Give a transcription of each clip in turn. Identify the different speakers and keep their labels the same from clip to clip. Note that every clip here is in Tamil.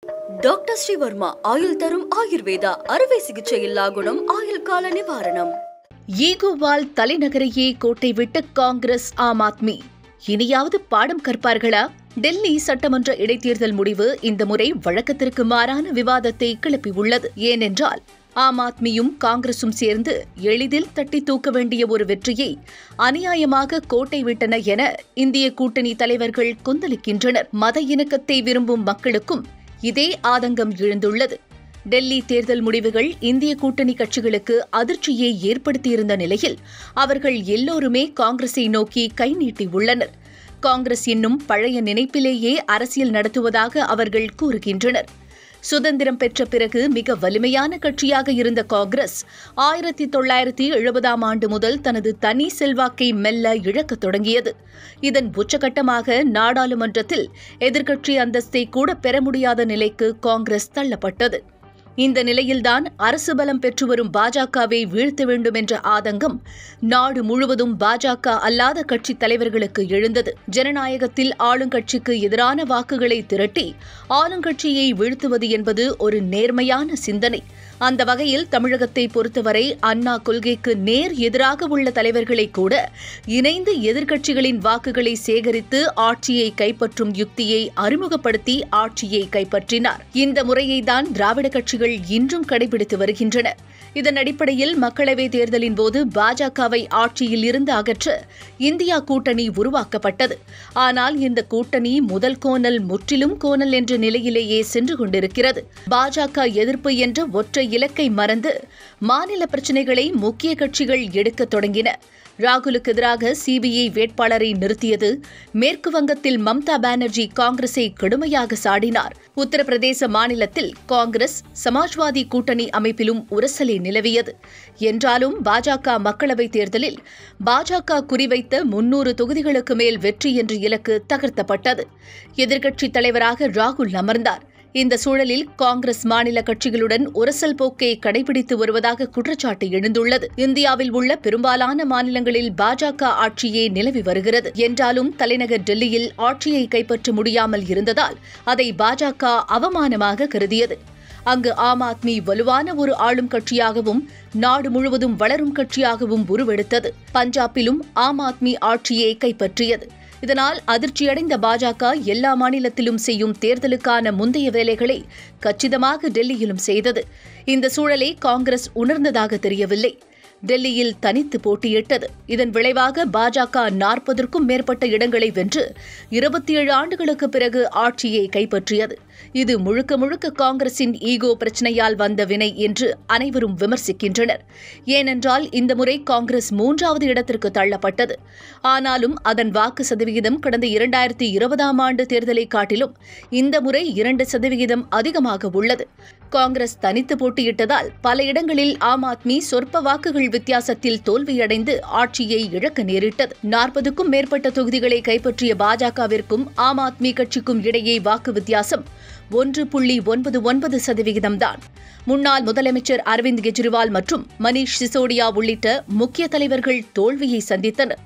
Speaker 1: டாக்டர் ஸ்ரீவர்மா ஆயுள் தரும் ஆயுர்வேதா அறுவை சிகிச்சை இல்லா குணம் ஆயுள் கால நிவாரணம்.
Speaker 2: ஈகோவால் தலைநகரையே கோட்டை விட்ட காங்கிரஸ் ஆம் ஆத்மி இனியாவது பாடம் கற்பார்களா? டெல்லி சட்டமன்ற இடைத்தேர்தல் முடிவு இந்த முறை வழக்கத்திற்கு மாறான விவாதத்தை கிளப்பியுள்ளது. ஏனென்றால் ஆம் ஆத்மியும் காங்கிரசும் சேர்ந்து எளிதில் தட்டி தூக்க வேண்டிய ஒரு வெற்றியை அநியாயமாக கோட்டை விட்டன என இந்திய கூட்டணி தலைவர்கள் கொந்தளிக்கின்றனர். மத இணக்கத்தை விரும்பும் மக்களுக்கும் இதே ஆதங்கம் எழுந்துள்ளது. டெல்லி தேர்தல் முடிவுகள் இந்திய கூட்டணி கட்சிகளுக்கு அதிர்ச்சியை ஏற்படுத்தியிருந்த நிலையில் அவர்கள் எல்லோருமே காங்கிரஸை நோக்கி கை நீட்டியுள்ளனர். காங்கிரஸ் இன்னும் பழைய நினைப்பிலேயே அரசியல் நடத்துவதாக அவர்கள் கூறுகின்றனர். சுதந்திரம் பெற்ற பிறகு மிக வலிமையான கட்சியாக இருந்த காங்கிரஸ் 1970ஆம் ஆண்டு முதல் தனது தனி செல்வாக்கை மெல்ல இழக்கத் தொடங்கியது. இதன் உச்சகட்டமாக நாடாளுமன்றத்தில் எதிர்க்கட்சி அந்தஸ்தை கூட பெற முடியாத நிலைக்கு காங்கிரஸ் தள்ளப்பட்டது. இந்த நிலையில்தான் அரசு பலம் பெற்று வரும் பாஜகவை வீழ்த்த வேண்டும் என்ற ஆதங்கம் நாடு முழுவதும் பாஜக அல்லாத கட்சித் தலைவர்களுக்கு எழுந்தது. ஜனநாயகத்தில் ஆளுங்கட்சிக்கு எதிரான வாக்குகளை திரட்டி ஆளுங்கட்சியை வீழ்த்துவது என்பது ஒரு நேர்மையான சிந்தனை. அந்த வகையில் தமிழகத்தை பொறுத்தவரை அண்ணா கொள்கைக்கு நேர் எதிராக உள்ள தலைவர்களை கூட இணைந்து எதிர்க்கட்சிகளின் வாக்குகளை சேகரித்து ஆட்சியை கைப்பற்றும் யுக்தியை அறிமுகப்படுத்தி ஆட்சியை கைப்பற்றினார். இந்த முறையைதான் திராவிட கட்சிகள் இன்றும் கடைபிடித்து வருகின்றன. இதன் அடிப்படையில் மக்களவைத் தேர்தலின் போது பாஜகவை ஆட்சியில் இருந்து அகற்ற இந்தியா கூட்டணி உருவாக்கப்பட்டது. ஆனால் இந்த கூட்டணி முதல் கோணல் முற்றிலும் கோணல் என்ற நிலையிலேயே சென்று கொண்டிருக்கிறது. பாஜக எதிர்ப்பு என்ற ஒற்றை இலக்கை மறந்து மாநில பிரச்சினைகளை முக்கிய கட்சிகள் எடுக்கத் தொடங்கின. ராகுலுக்கு எதிராக சிபிஐ வேட்பாளரை நிறுத்தியது. மேற்கு வங்கத்தில் மம்தா பானர்ஜி காங்கிரஸை கடுமையாக சாடினார். உத்தரப்பிரதேச மாநிலத்தில் காங்கிரஸ் சமாஜ்வாதி கூட்டணி அமைப்பிலும் உரசலே நிலவியது. என்றாலும் பாஜக மக்களவைத் தேர்தலில் பாஜக குறிவைத்த 300 தொகுதிகளுக்கு மேல் வெற்றி என்ற இலக்கு தகர்த்தப்பட்டது. எதிர்க்கட்சித் தலைவராக ராகுல் அமர்ந்தார். இந்த சூழலில் காங்கிரஸ் மாநில கட்சிகளுடன் உரசல் போக்கை கடைபிடித்து வருவதாக குற்றச்சாட்டு எழுந்துள்ளது. இந்தியாவில் உள்ள பெரும்பாலான மாநிலங்களில் பாஜக ஆட்சியே நிலவி வருகிறது. என்றாலும் தலைநகர் டெல்லியில் ஆட்சியை கைப்பற்ற முடியாமல் இருந்ததால் அதை பாஜக அவமானமாக கருதியது. அங்கு ஆம் ஆத்மி வலுவான ஒரு ஆளும் கட்சியாகவும் நாடு முழுவதும் வளரும் கட்சியாகவும் உருவெடுத்தது. பஞ்சாபிலும் ஆம் ஆத்மி ஆட்சியை கைப்பற்றியது. இதனால் அதிர்ச்சியடைந்த பாஜக எல்லா மாநிலத்திலும் செய்யும் தேர்தலுக்கான முந்தைய வேலைகளை கச்சிதமாக டெல்லியிலும் செய்தது. இந்த சூழலை காங்கிரஸ் உணர்ந்ததாக தெரியவில்லை. டெல்லியில் தனித்து போட்டியிட்டது. இதன் விளைவாக பாஜக 40க்கும் மேற்பட்ட இடங்களை வென்று 27 ஆண்டுகளுக்கு பிறகு ஆட்சியை கைப்பற்றியது. இது முழுக்க முழுக்க காங்கிரசின் ஈகோ பிரச்சினையால் வந்த வினை என்று அனைவரும் விமர்சிக்கின்றனர். ஏனென்றால் இந்த முறை காங்கிரஸ் 3வது இடத்திற்கு தள்ளப்பட்டது. ஆனாலும் அதன் வாக்கு சதவிகிதம் கடந்த 2020ஆம் ஆண்டு தேர்தலை காட்டிலும் இந்த முறை 2% அதிகமாக உள்ளது. காங்கிரஸ் தனித்து போட்டியிட்டதால் பல இடங்களில் ஆம் ஆத்மி சொற்ப வாக்குகள் வித்தியாசத்தில் தோல்வியடைந்து ஆட்சியை இழக்க நேரிட்டது. 40க்கும் மேற்பட்ட தொகுதிகளை கைப்பற்றிய பாஜகவிற்கும் ஆம் ஆத்மி கட்சிக்கும் இடையே வாக்கு வித்தியாசம் 1.99% தான். முன்னாள் முதலமைச்சர் அரவிந்த் கெஜ்ரிவால் மற்றும் மணீஷ் சிசோடியா உள்ளிட்ட முக்கிய தலைவர்கள் தோல்வியை சந்தித்தனர்.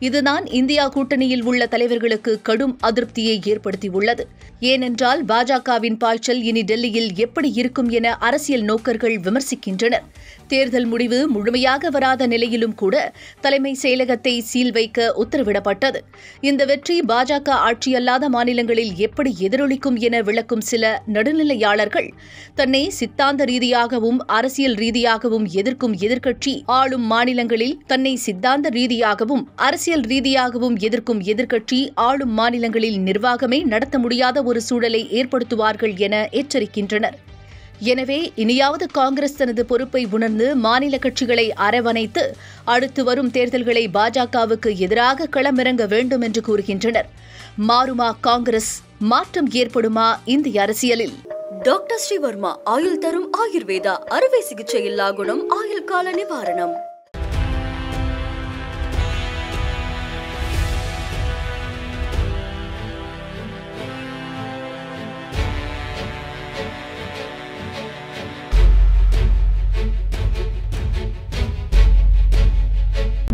Speaker 2: இதுதான் இந்தியா கூட்டணியில் உள்ள தலைவர்களுக்கு கடும் அதிருப்தியை ஏற்படுத்தியுள்ளது. ஏனென்றால் பாஜகவின் பாய்ச்சல் இனி டெல்லியில் எப்படி இருக்கும் என அரசியல் நோக்கர்கள் விமர்சிக்கின்றனர். தேர்தல் முடிவு முழுமையாக வராத நிலையிலும் கூட தலைமை செயலகத்தை சீல் வைக்க உத்தரவிடப்பட்டது. இந்த வெற்றி பாஜக ஆட்சியல்லாத மாநிலங்களில் எப்படி எதிரொலிக்கும் என விளக்கும் சில நடுநிலையாளர்கள் தன்னை சித்தாந்த ரீதியாகவும் அரசியல் ரீதியாகவும் எதிர்க்கும் எதிர்க்கட்சி ஆளும் மாநிலங்களில் தன்னை சித்தாந்த ரீதியாகவும் அரசியல் ரீதியாகவும் எதிர்க்கும் எதிர்க்கட்சி ஆளும் மாநிலங்களில் நிர்வாகமே நடத்த முடியாத ஒரு சூழலை ஏற்படுத்துவார்கள் என எச்சரிக்கின்றனர். எனவே இனியாவது காங்கிரஸ் தனது பொறுப்பை உணர்ந்து மாநில கட்சிகளை அரவணைத்து அடுத்து வரும் தேர்தல்களை பாஜகவுக்கு எதிராக களமிறங்க வேண்டும் என்று கூறுகின்றனர். மாறுமா காங்கிரஸ்? மாற்றம் ஏற்படுமா இந்திய அரசியலில்?
Speaker 1: டாக்டர் ஸ்ரீவர்மா ஆயுள் தரும் ஆயுர்வேதா அறுவை சிகிச்சை இல்லா குணம் ஆயுள் கால நிவாரணம்.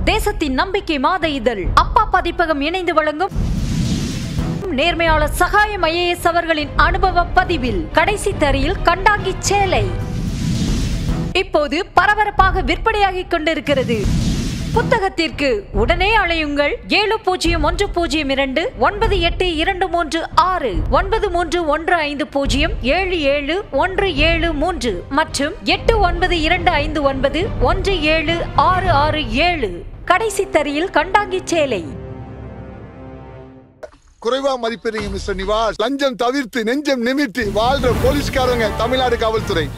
Speaker 3: தேசத்தின் நம்பிக்கை மாத இதழ் அப்பா பதிப்பகம் இணைந்து வழங்கும் நேர்மையாளர் சகாயம் IAS அவர்களின் அனுபவ பதிவில் கடைசி தரியில் கண்டாங்கி சேலை இப்போது பரபரப்பாக விற்பனையாகிக் கொண்டிருக்கிறது. புத்தகத்திற்கு உடனே அழையுங்கள் 701002 9823 9315077173 மற்றும் 8925917667 கடைசி தரியில் கண்டாங்கி சேலை.
Speaker 4: குறைவா மதிப்பீங்க மிஸ்டர் நிவாஸ். லஞ்சம் தவிர்த்து நெஞ்சம் நிமித்தி வாழ்ற போலீஸ்காரங்க தமிழ்நாடு காவல்துறை.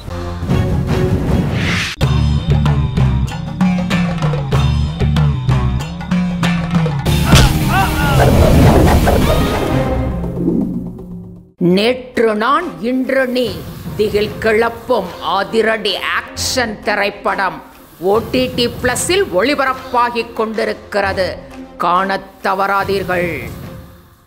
Speaker 5: நேற்று நான் இன்று நீ திகில் கிளப்பும் அதிரடி ஆக்ஷன் திரைப்படம் OTT+இல் ஒளிபரப்பாகிக் கொண்டிருக்கிறது. காணத் தவறாதீர்கள்.